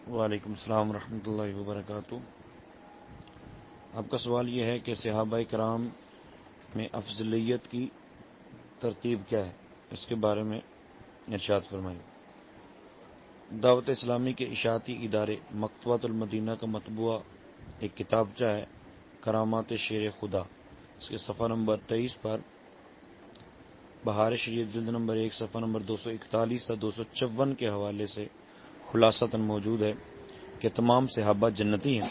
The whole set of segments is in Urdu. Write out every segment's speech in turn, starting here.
وعلیکم السلام ورحمۃ اللہ وبرکاتہ۔ آپ کا سوال یہ ہے کہ صحابہ کرام میں افضلیت کی ترتیب کیا ہے، اس کے بارے میں ارشاد فرمائیے۔ دعوت اسلامی کے اشاعتی ادارے مکتبۃ المدینہ کا مطبوعہ ایک کتابچہ ہے، کرامات شیر خدا، اس کے صفحہ نمبر 23 پر بہار شریعت جلد نمبر 1 صفحہ نمبر 241 سے 254 کے حوالے سے خلاصتاً موجود ہے کہ تمام صحابہ جنتی ہیں،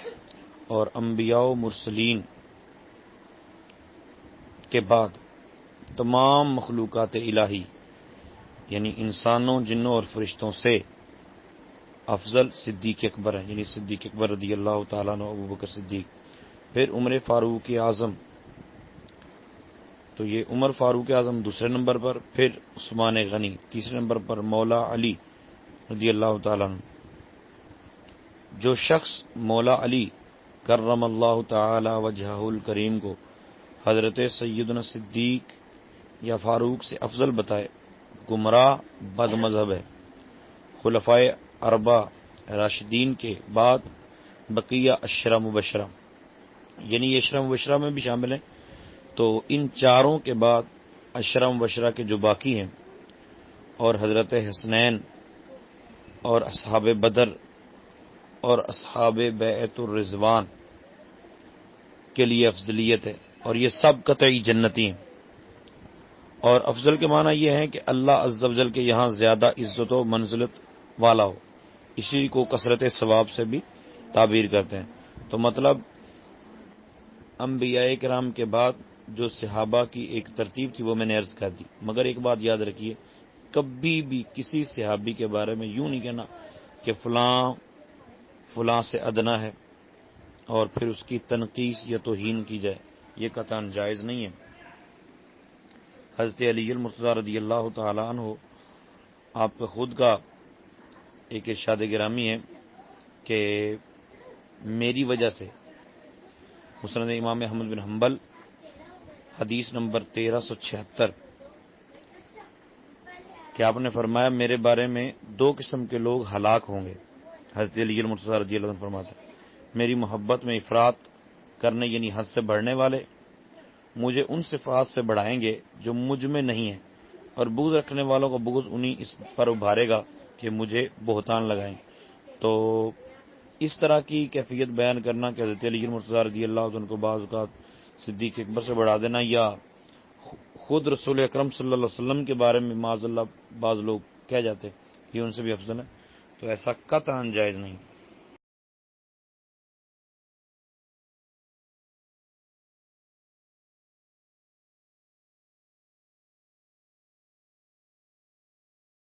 اور انبیاء و مرسلین کے بعد تمام مخلوقات الہی یعنی انسانوں، جنوں اور فرشتوں سے افضل صدیق اکبر ہے، یعنی صدیق اکبر رضی اللہ تعالیٰ عنہ، ابو بکر صدیق، پھر عمر فاروق اعظم، تو یہ عمر فاروق اعظم دوسرے نمبر پر، پھر عثمان غنی تیسرے نمبر پر، مولا علی رضی اللہ تعالیٰ عنہ۔ جو شخص مولا علی کرم اللہ تعالی وجہہ الکریم کو حضرت سیدنا صدیق یا فاروق سے افضل بتائے، گمراہ بد مذہب ہے۔ خلفائے اربعہ راشدین کے بعد بقیہ اشرا مبشرہ، یعنی یہ اشرا مبشرہ میں بھی شامل ہیں، تو ان چاروں کے بعد اشرا مبشرہ کے جو باقی ہیں، اور حضرت حسنین اور اصحاب بدر اور اصحاب بیعت الرضوان کے لیے افضلیت ہے، اور یہ سب قطعی جنتی ہیں۔ اور افضل کے معنی یہ ہے کہ اللہ عز و جل کے یہاں زیادہ عزت و منزلت والا ہو، اسی کو کثرت ثواب سے بھی تعبیر کرتے ہیں۔ تو مطلب انبیاء کرام کے بعد جو صحابہ کی ایک ترتیب تھی وہ میں نے عرض کر دی، مگر ایک بات یاد رکھیے، کبھی بھی کسی صحابی کے بارے میں یوں نہیں کہنا کہ فلاں سے ادنا ہے اور پھر اس کی تنقیص یا توہین کی جائے، یہ قطعاً جائز نہیں ہے۔ حضرت علی المرتضیٰ رضی اللہ تعالیٰ عنہ آپ کا خود کا ایک ارشاد گرامی ہے کہ میری وجہ سے مسند امام احمد بن حنبل حدیث نمبر 1376 کہ آپ نے فرمایا میرے بارے میں دو قسم کے لوگ ہلاک ہوں گے۔ حضرت علی المرتضیٰ رضی اللہ عنہ فرماتے ہیں میری محبت میں افراط کرنے یعنی حد سے بڑھنے والے مجھے ان صفات سے بڑھائیں گے جو مجھ میں نہیں ہیں، اور بغض رکھنے والوں کا بغض انہیں اس پر ابھارے گا کہ مجھے بہتان لگائیں۔ تو اس طرح کی کیفیت بیان کرنا کہ حضرت علی المرتضیٰ رضی اللہ عنہ کو بعض اوقات صدیق اکبر سے بڑھا دینا، یا خود رسول اکرم صلی اللہ علیہ وسلم کے بارے میں معاذ اللہ بعض لوگ کہہ جاتے یہ ان سے بھی افضل ہے، تو ایسا قطعاً جائز نہیں۔